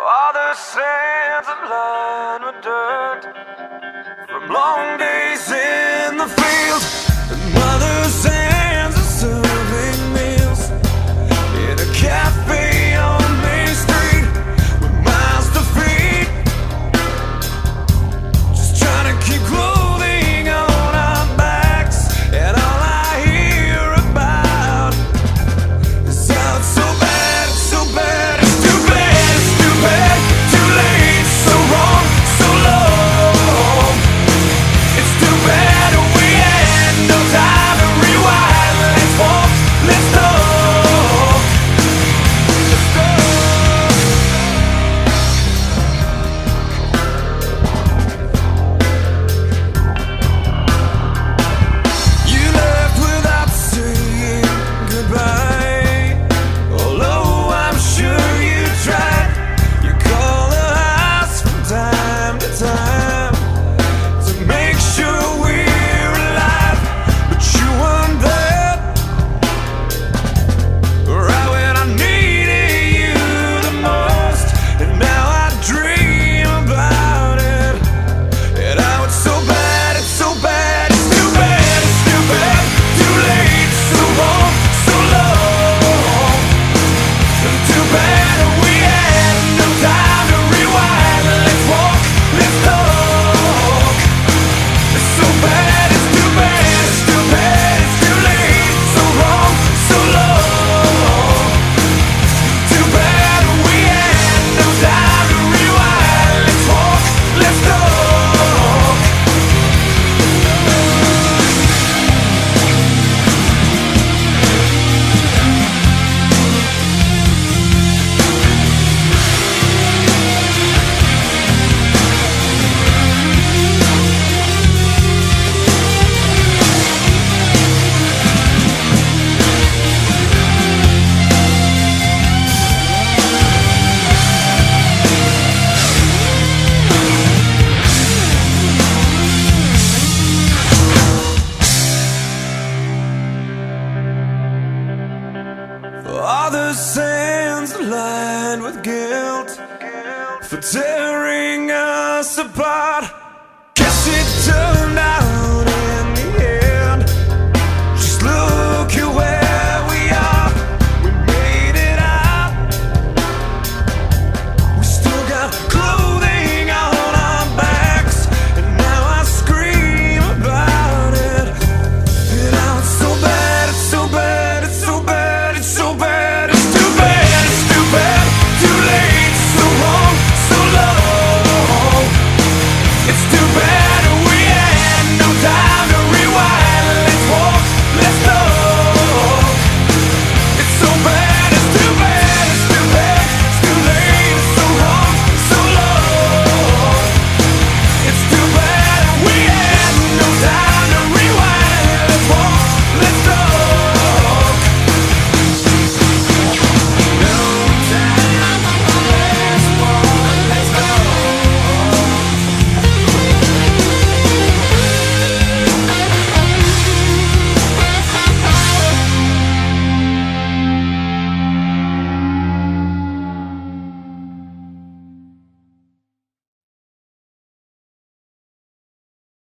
All the sands are lined with dirt from long days in the field, and mother's hands are serving meals in a cafe on Main Street with miles to feed, just trying to keep clothing on our backs, and all I hear about is how it's so bad, it's so bad, it's too bad, it's too bad, too late, so wrong, so long. It's too bad we had no time to rewind. Let's walk, let's talk, let's go. You left without saying goodbye, although I'm sure you tried. You call the house from time to time to make sure we're alive, but you weren't there right when I needed you the most, and now I dream about it, and how it's so bad, it's so bad, it's too bad, it's too bad, too late, so wrong, so long. Too bad we had no time to rewind. Let's walk, let's talk. It's so bad, it's too bad, it's too bad, it's too late, so wrong, so long. Too bad we had no time to rewind. Let's walk, let's talk. All the sands are lined with guilt for tearing us apart. Guess it turned out